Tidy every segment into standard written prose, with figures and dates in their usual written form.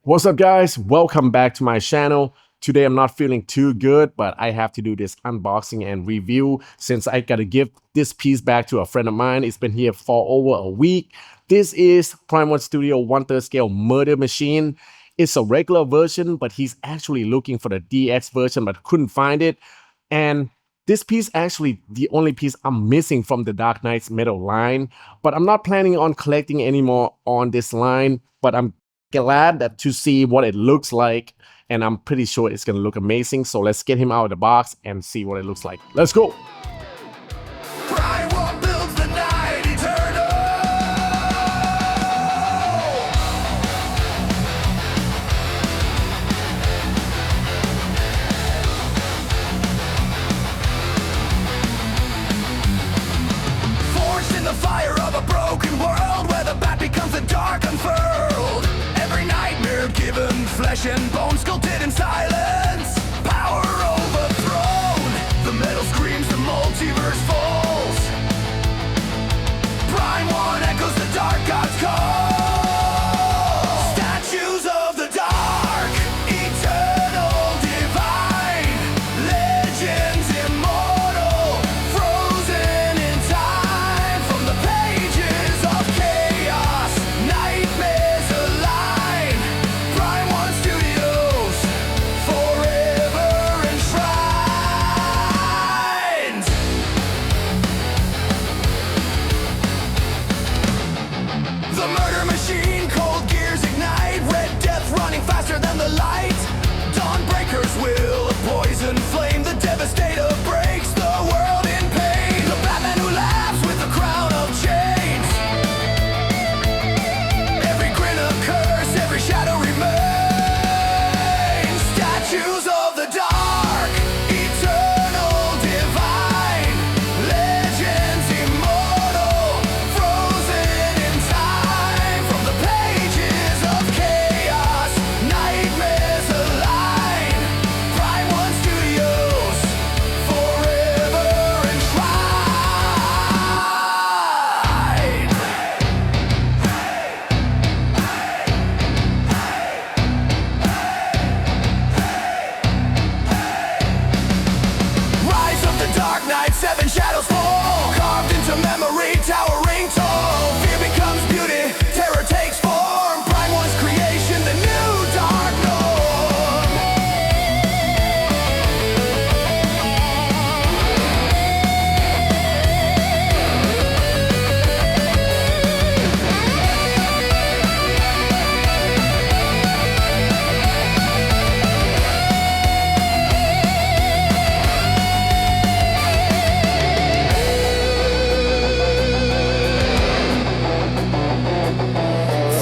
What's up, guys? Welcome back to my channel. Today I'm not feeling too good, but I have to do this unboxing and review since I gotta give this piece back to a friend of mine. It's been here for over a week. This is Prime 1 Studio 1/3 scale murder machine. It's a regular version, but he's actually looking for the DX version but couldn't find it. And this piece actually the only piece I'm missing from the Dark Knight's metal line, but I'm not planning on collecting anymore on this line, but I'm glad that to see what it looks like, and I'm pretty sure it's gonna look amazing. So let's get him out of the box and see what it looks like. Let's go. Forged in the fire of a broken world where the bat becomes the dark unfurled. Every nightmare given flesh and bone, sculpted in silence. Power overthrown. The metal screams, the multiverse falls. Prime 1 echoes the dark god's call. Statues of the dark, eternal, divine. Legends immortal, frozen in time. From the pages of chaos, nightmares align. Prime 1 Studios, forever enshrined. The murder machine, cold gears ignite. Red death running faster than the light. Dawnbreakers will poison flame. The devastator breaks the world in pain. The Batman who laughs with a crown of chains. Every grin a curse, every shadow remains. Statues of the dark, eternal, divine. Legends immortal, frozen in time. From the pages of chaos, nightmares align. Prime 1 Studios, forever enshrined. Rise of the Dark Knight, 7 shadows fall. Carved into memory, towering tall. Fear becomes beauty, terror takes form. Prime 1's creation, the new dark norm.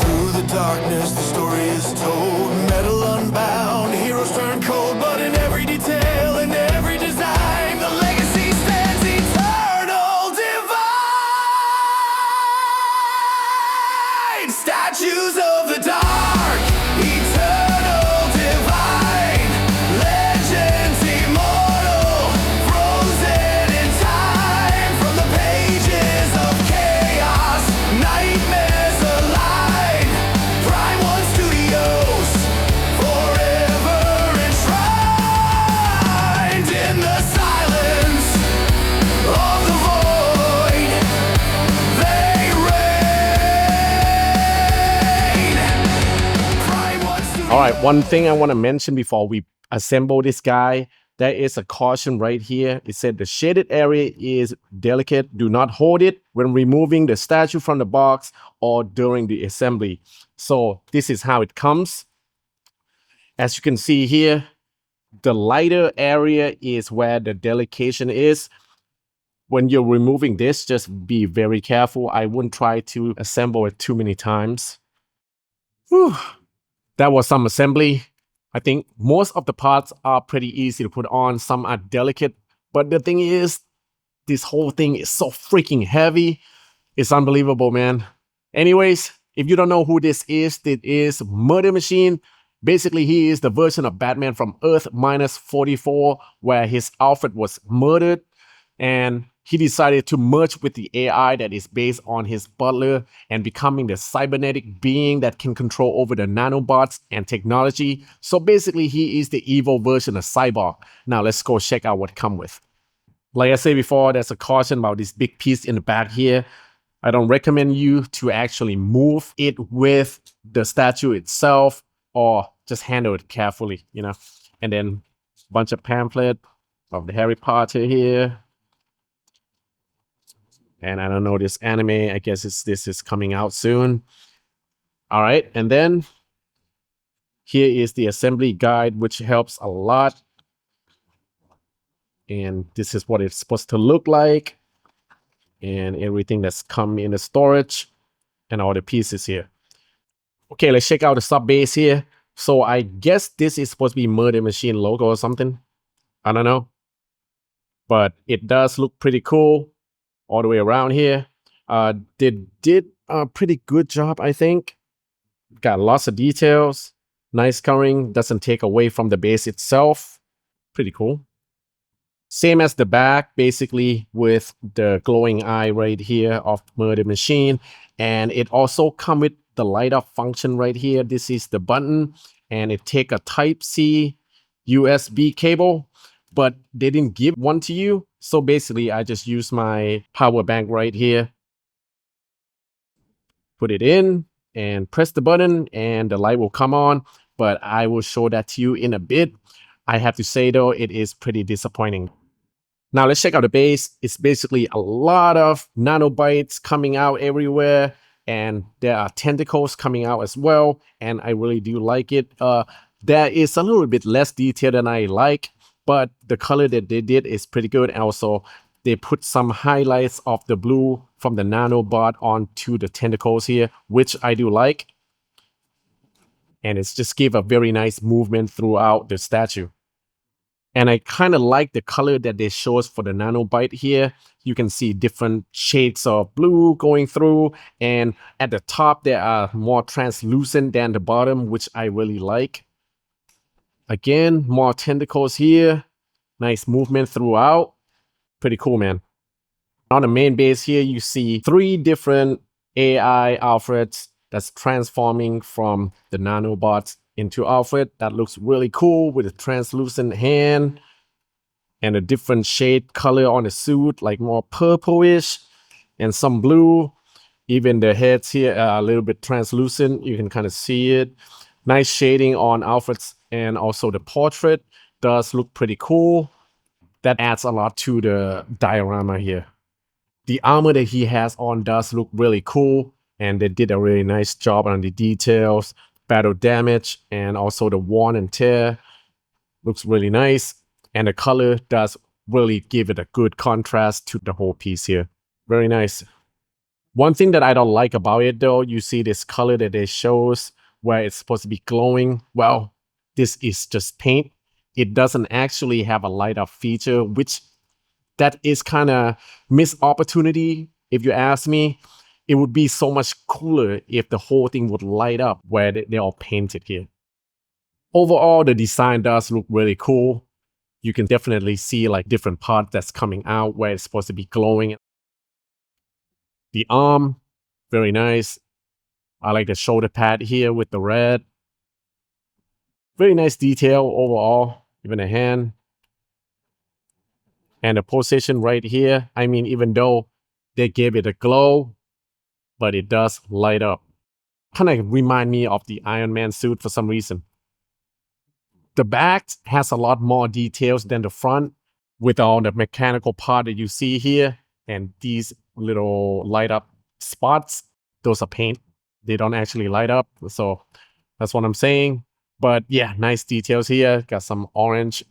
Through the darkness, the story is told. Metal unbound, heroes turn cold, but in every detail, in every design, the legacy stands eternal, divine. Statues of the dark, eternal, divine. Legends immortal, frozen in time. From the pages of chaos, nightmares align. Prime 1 Studios, forever enshrined. In the silence of the void, they reign. Prime 1 Studios. All right, one thing I want to mention before we assemble this guy, there is a caution right here. It said the shaded area is delicate. Do not hold it when removing the statue from the box or during the assembly. So this is how it comes. As you can see here, the lighter area is where the delication is. When you're removing this, just be very careful. I wouldn't try to assemble it too many times. Whew. That was some assembly. I think most of the parts are pretty easy to put on. Some are delicate, but the thing is, this whole thing is so freaking heavy. It's unbelievable, man. Anyways, if you don't know who this is Murder Machine. Basically, he is the version of Batman from Earth -44, where his Alfred was murdered. And he decided to merge with the AI that is based on his butler and becoming the cybernetic being that can control over the nanobots and technology. So basically, he is the evil version of Cyborg. Now let's go check out what come with. Like I said before, there's a caution about this big piece in the back here. I don't recommend you to actually move it with the statue itself or just handle it carefully, you know. And then a bunch of pamphlet of the Harry Potter here. And I don't know this anime. I guess this is coming out soon. All right. And then here is the assembly guide, which helps a lot. And this is what it's supposed to look like. And everything that's come in the storage and all the pieces here. Okay, let's check out the sub base here. So I guess this is supposed to be Murder Machine logo or something. I don't know. But it does look pretty cool all the way around here. They did a pretty good job, I think. Got lots of details. Nice coloring. Doesn't take away from the base itself. Pretty cool. Same as the back, basically with the glowing eye right here of Murder Machine. And it also come with the light up function right here. This is the button, and it take a Type-C USB cable, but they didn't give one to you. So basically, I just use my power bank right here. Put it in and press the button and the light will come on, but I will show that to you in a bit. I have to say though, it is pretty disappointing. Now let's check out the base. It's basically a lot of nanobites coming out everywhere, and there are tentacles coming out as well, and I really do like it. There is a little bit less detail than I like, but the color that they did is pretty good. And also, they put some highlights of the blue from the nanobot onto the tentacles here, which I do like. And it's just give a very nice movement throughout the statue. And I kind of like the color that they show us for the nanobite here. You can see different shades of blue going through. And at the top, they are more translucent than the bottom, which I really like. Again, more tentacles here. Nice movement throughout. Pretty cool, man. On the main base here, you see 3 different AI Alfreds that's transforming from the nanobots into Alfred. That looks really cool with a translucent hand and a different shade color on the suit, like more purplish and some blue. Even the heads here are a little bit translucent. You can kind of see it. Nice shading on Alfred's, and also the portrait does look pretty cool. That adds a lot to the diorama here. The armor that he has on does look really cool, and they did a really nice job on the details, battle damage, and also the worn and tear. Looks really nice, and the color does really give it a good contrast to the whole piece here. Very nice. One thing that I don't like about it though, you see this color that they shows where it's supposed to be glowing. Well, this is just paint. It doesn't actually have a light up feature, which that is kind of missed opportunity. If you ask me, it would be so much cooler if the whole thing would light up where they're all painted here. Overall, the design does look really cool. You can definitely see like different parts that's coming out where it's supposed to be glowing. The arm, very nice. I like the shoulder pad here with the red. Very nice detail overall, even the hand. And the position right here, I mean, even though they gave it a glow, but it does light up. Kind of remind me of the Iron Man suit for some reason. The back has a lot more details than the front, with all the mechanical part that you see here, and these little light up spots, those are paint. They don't actually light up, so that's what I'm saying. But yeah, nice details here. Got some orange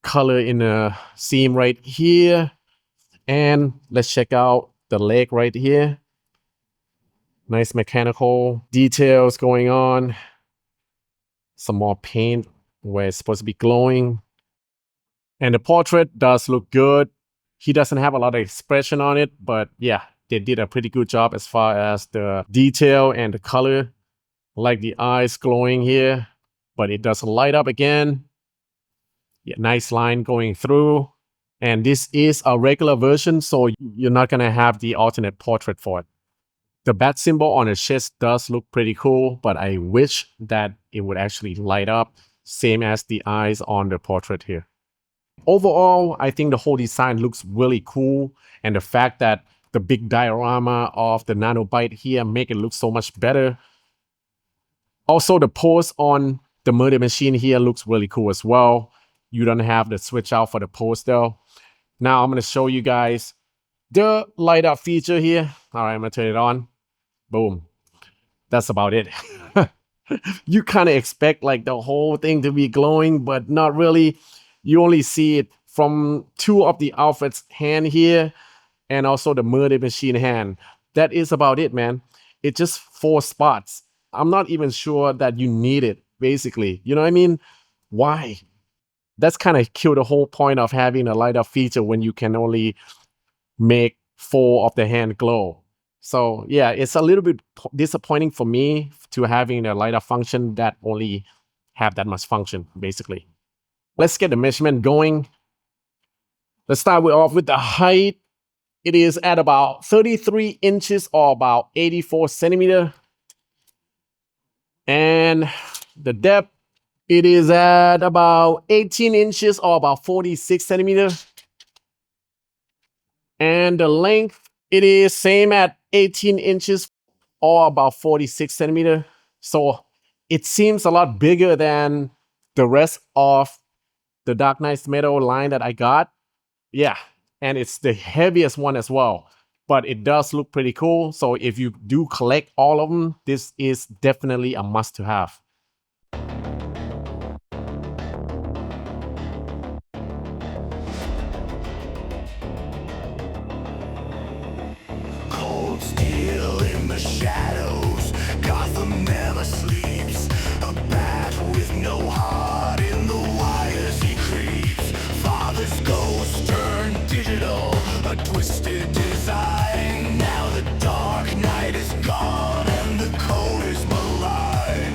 color in the seam right here. And let's check out the leg right here. Nice mechanical details going on. Some more paint where it's supposed to be glowing. And the portrait does look good. He doesn't have a lot of expression on it, but yeah, they did a pretty good job as far as the detail and the color. Like the eyes glowing here, but it does light up again. Yeah, nice line going through. And this is a regular version, so you're not going to have the alternate portrait for it. The bat symbol on the chest does look pretty cool, but I wish that it would actually light up, same as the eyes on the portrait here. Overall, I think the whole design looks really cool, and the fact that the big diorama of the nanobite here make it look so much better. Also, the pose on the murder machine here looks really cool as well. You don't have the switch out for the pose though. Now I'm going to show you guys the light up feature here. All right, I'm going to turn it on. Boom. That's about it. You kind of expect like the whole thing to be glowing, but not really. You only see it from two of the outfits hand here and also the murder machine hand. That is about it, man. It's just 4 spots. I'm not even sure that you need it, basically. You know what I mean? Why? That's kind of kill the whole point of having a light up feature when you can only make 4 of the hand glow. So yeah, it's a little bit disappointing for me to having a light up function that only have that much function, basically. Let's get the measurement going. Let's start off with the height. It is at about 33 inches or about 84 centimeter. And the depth, it is at about 18 inches or about 46 centimeters. And the length, it is same at 18 inches or about 46 centimeters. So it seems a lot bigger than the rest of the Dark Knight's Metal line that I got. Yeah, and it's the heaviest one as well. But it does look pretty cool. So if you do collect all of them, this is definitely a must to have. Cold steel in the shadows, Gotham never sleeps. A bat with no heart in the wires he creeps. Father's ghost turned digital, a twisted design. Now the Dark Knight is gone and the code is malign.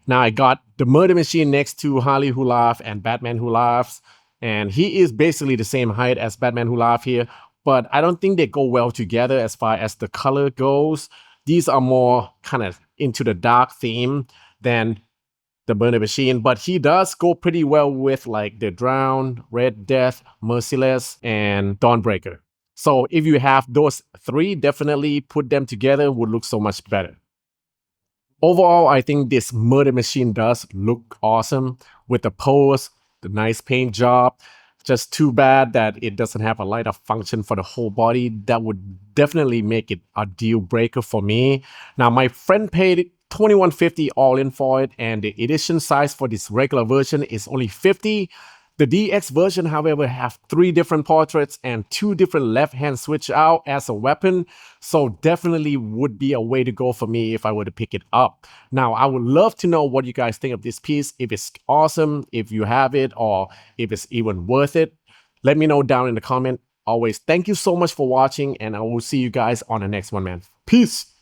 Now I got the Murder Machine next to Harley Who Laughs and Batman Who Laughs. And he is basically the same height as Batman Who Laughs here. But I don't think they go well together as far as the color goes. These are more kind of into the dark theme than the Murder Machine, but he does go pretty well with like the Drown, Red Death, Merciless, and Dawnbreaker. So if you have those three, definitely put them together would look so much better. Overall, I think this Murder Machine does look awesome with the pose, the nice paint job. Just too bad that it doesn't have a light up function for the whole body. That would definitely make it a deal breaker for me. Now, my friend paid $21.50 all in for it, and the edition size for this regular version is only 50. The DX version, however, have 3 different portraits and 2 different left-hand switch out as a weapon, so definitely would be a way to go for me if I were to pick it up. Now, I would love to know what you guys think of this piece, if it's awesome, if you have it, or if it's even worth it. Let me know down in the comment. Always, thank you so much for watching, and I will see you guys on the next one, man. Peace!